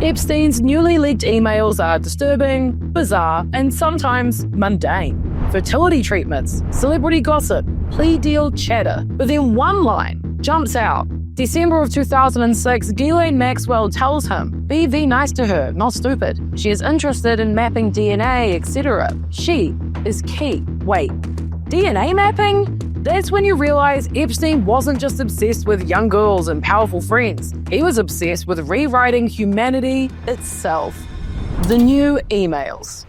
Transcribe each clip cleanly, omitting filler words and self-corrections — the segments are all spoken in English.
Epstein's newly leaked emails are disturbing, bizarre, and sometimes mundane. Fertility treatments, celebrity gossip, plea deal chatter. But then one line jumps out. December of 2006, Ghislaine Maxwell tells him, be nice to her, not stupid. She is interested in mapping DNA, etc. She is key. Wait, DNA mapping? That's when you realize Epstein wasn't just obsessed with young girls and powerful friends. He was obsessed with rewriting humanity itself. The new emails.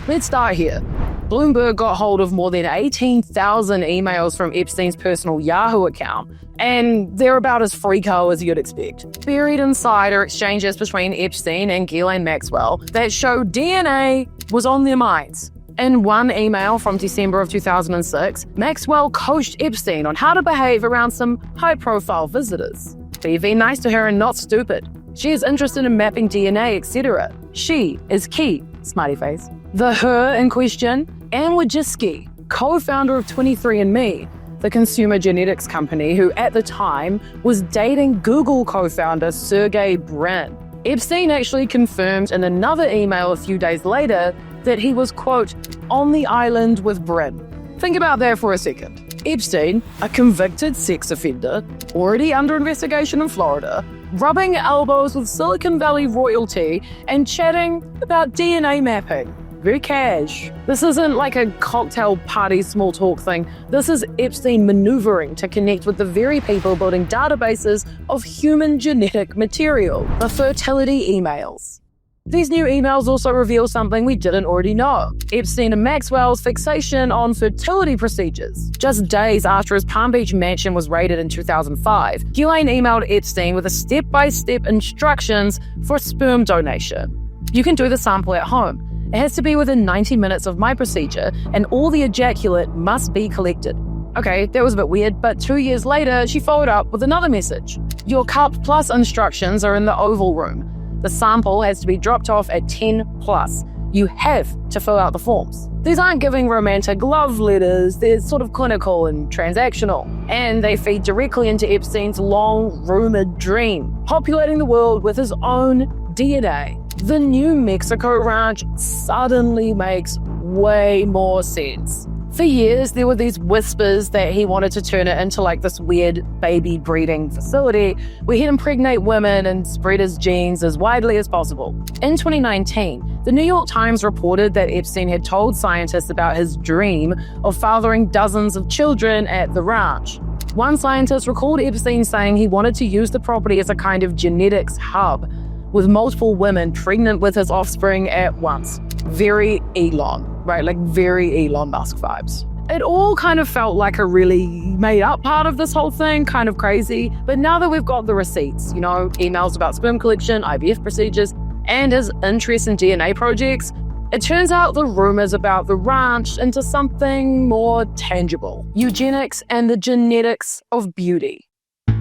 Let's start here. Bloomberg got hold of more than 18,000 emails from Epstein's personal Yahoo account, and they're about as freako as you'd expect. Buried inside are exchanges between Epstein and Ghislaine Maxwell that show DNA was on their minds. In one email from December of 2006, Maxwell coached Epstein on how to behave around some high-profile visitors. Be nice to her and not stupid. She is interested in mapping DNA, etc. She is key. Smiley face. The her in question, Anne Wojcicki, co-founder of 23andMe, the consumer genetics company who at the time was dating Google co-founder Sergey Brin. Epstein actually confirmed in another email a few days later that he was, quote, on the island with Brin. Think about that for a second. Epstein, a convicted sex offender, already under investigation in Florida, rubbing elbows with Silicon Valley royalty and chatting about DNA mapping. Very cash. This isn't like a cocktail party small talk thing. This is Epstein maneuvering to connect with the very people building databases of human genetic material, the fertility emails. These new emails also reveal something we didn't already know. Epstein and Maxwell's fixation on fertility procedures. Just days after his Palm Beach mansion was raided in 2005, Ghislaine emailed Epstein with a step-by-step instructions for sperm donation. You can do the sample at home. It has to be within 90 minutes of my procedure, and all the ejaculate must be collected. Okay, that was a bit weird, but 2 years later, she followed up with another message. Your cup plus instructions are in the Oval Room. The sample has to be dropped off at 10+. You have to fill out the forms. These aren't giving romantic love letters, they're sort of clinical and transactional. And they feed directly into Epstein's long-rumored dream, populating the world with his own DNA. The New Mexico ranch suddenly makes way more sense. For years, there were these whispers that he wanted to turn it into like this weird baby breeding facility where he'd impregnate women and spread his genes as widely as possible. In 2019, the New York Times reported that Epstein had told scientists about his dream of fathering dozens of children at the ranch. One scientist recalled Epstein saying he wanted to use the property as a kind of genetics hub, with multiple women pregnant with his offspring at once. Very Elon, right? Like very Elon Musk vibes. It all kind of felt like a really made up part of this whole thing, kind of crazy. But now that we've got the receipts, emails about sperm collection, IVF procedures, and his interest in DNA projects, it turns out the rumors about the ranch into something more tangible. Eugenics and the genetics of beauty.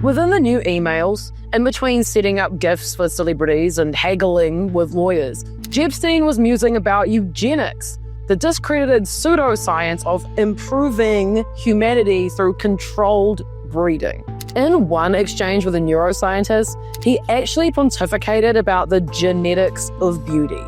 Within the new emails, in between setting up gifts for celebrities and haggling with lawyers, Epstein was musing about eugenics, the discredited pseudoscience of improving humanity through controlled breeding. In one exchange with a neuroscientist, he actually pontificated about the genetics of beauty.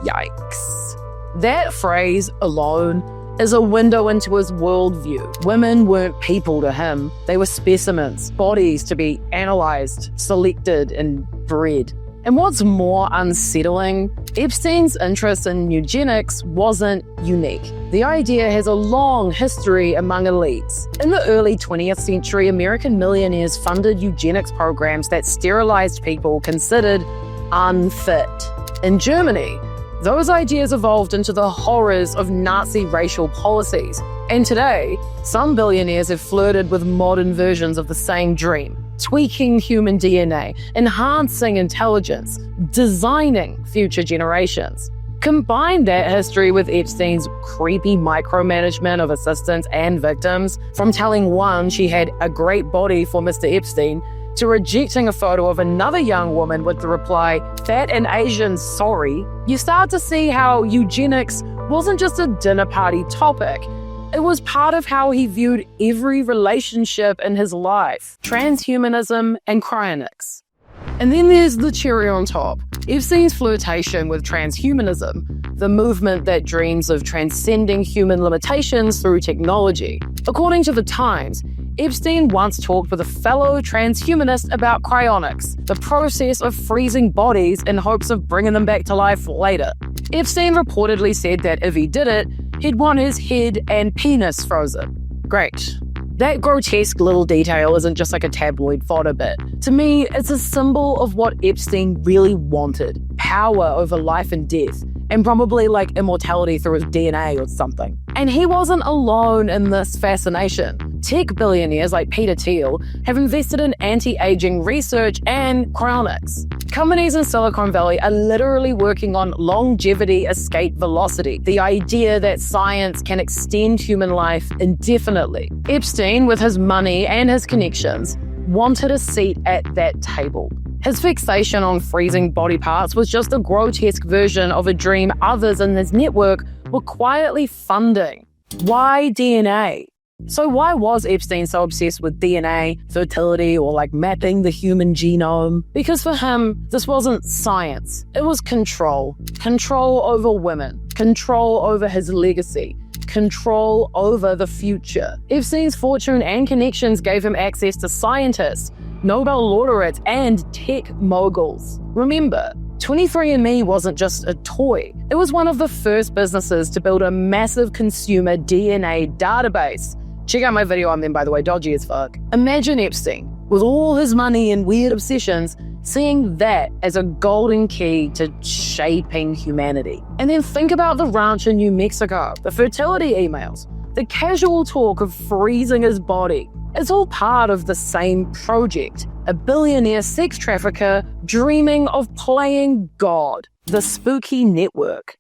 Yikes. That phrase alone is a window into his worldview. Women weren't people to him. They were specimens, bodies to be analyzed, selected, and bred. And what's more unsettling, Epstein's interest in eugenics wasn't unique. The idea has a long history among elites. In the early 20th century, American millionaires funded eugenics programs that sterilized people considered unfit. In Germany, those ideas evolved into the horrors of Nazi racial policies. And today, some billionaires have flirted with modern versions of the same dream, tweaking human DNA, enhancing intelligence, designing future generations. Combine that history with Epstein's creepy micromanagement of assistants and victims, from telling one she had a great body for Mr. Epstein, to rejecting a photo of another young woman with the reply, "Fat and Asian, sorry," you start to see how eugenics wasn't just a dinner party topic. It was part of how he viewed every relationship in his life. Transhumanism and cryonics. And then there's the cherry on top. Epstein's flirtation with transhumanism, the movement that dreams of transcending human limitations through technology. According to The Times, Epstein once talked with a fellow transhumanist about cryonics, the process of freezing bodies in hopes of bringing them back to life later. Epstein reportedly said that if he did it, he'd want his head and penis frozen. Great. That grotesque little detail isn't just like a tabloid fodder bit. To me, it's a symbol of what Epstein really wanted: power over life and death, and probably like immortality through his DNA or something. And he wasn't alone in this fascination. Tech billionaires like Peter Thiel have invested in anti-aging research and cryonics. Companies in Silicon Valley are literally working on longevity escape velocity, the idea that science can extend human life indefinitely. Epstein, with his money and his connections, wanted a seat at that table. His fixation on freezing body parts was just a grotesque version of a dream others in his network were quietly funding. Why DNA? So why was Epstein so obsessed with DNA, fertility, or like mapping the human genome? Because for him, this wasn't science. It was control. Control over women. Control over his legacy. Control over the future. Epstein's fortune and connections gave him access to scientists, Nobel laureates, and tech moguls. Remember, 23andMe wasn't just a toy. It was one of the first businesses to build a massive consumer DNA database. Check out my video on them, by the way, dodgy as fuck. Imagine Epstein, with all his money and weird obsessions, seeing that as a golden key to shaping humanity. And then think about the ranch in New Mexico, the fertility emails, the casual talk of freezing his body. It's all part of the same project. A billionaire sex trafficker dreaming of playing God. The spooky network.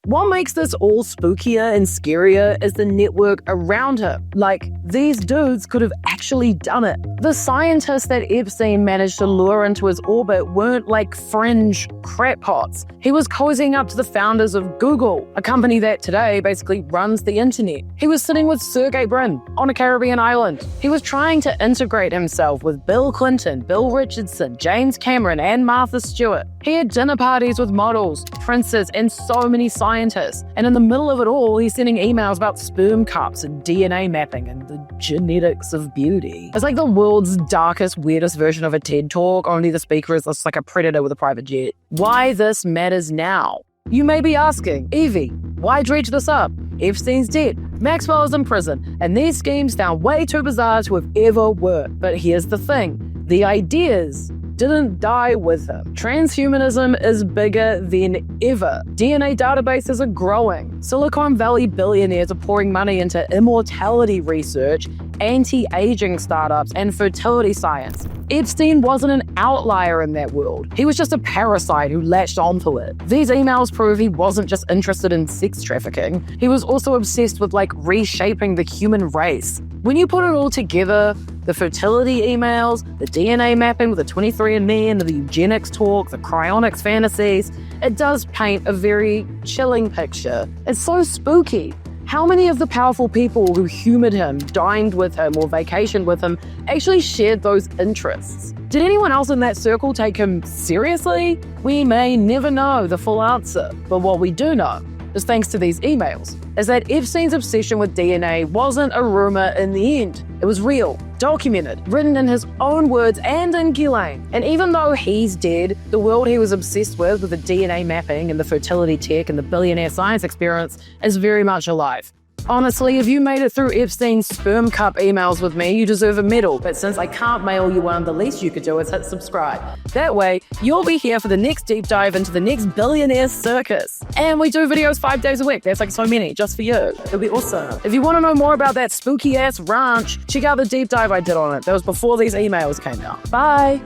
What makes this all spookier and scarier is the network around him. Like, these dudes could have actually done it. The scientists that Epstein managed to lure into his orbit weren't like fringe crackpots. He was cozying up to the founders of Google, a company that today basically runs the internet. He was sitting with Sergey Brin on a Caribbean island. He was trying to integrate himself with Bill Clinton, Bill Richardson, James Cameron, and Martha Stewart. He had dinner parties with models, princes, and so many scientists. And in the middle of it all, he's sending emails about sperm cups and DNA mapping and the genetics of beauty. It's like the world's darkest, weirdest version of a TED Talk, only the speaker is just like a predator with a private jet. Why this matters now? You may be asking, Evie, why dredge this up? Epstein's dead, Maxwell is in prison, and these schemes sound way too bizarre to have ever worked. But here's the thing, the ideas didn't die with him. Transhumanism is bigger than ever. DNA databases are growing. Silicon Valley billionaires are pouring money into immortality research, anti-aging startups, and fertility science. Epstein wasn't an outlier in that world. He was just a parasite who latched onto it. These emails prove he wasn't just interested in sex trafficking. He was also obsessed with reshaping the human race. When you put it all together, the fertility emails, the DNA mapping with the 23andMe and the eugenics talk, the cryonics fantasies, it does paint a very chilling picture. It's so spooky. How many of the powerful people who humored him, dined with him, or vacationed with him actually shared those interests? Did anyone else in that circle take him seriously? We may never know the full answer, but what we do know is thanks to these emails, is that Epstein's obsession with DNA wasn't a rumor in the end. It was real, documented, written in his own words and in Ghislaine. And even though he's dead, the world he was obsessed with the DNA mapping and the fertility tech and the billionaire science experience, is very much alive. Honestly, if you made it through Epstein's sperm cup emails with me, you deserve a medal. But since I can't mail you one, the least you could do is hit subscribe. That way, you'll be here for the next deep dive into the next billionaire circus. And we do videos 5 days a week. There's so many just for you. It'll be awesome. If you want to know more about that spooky ass ranch, check out the deep dive I did on it. That was before these emails came out. Bye.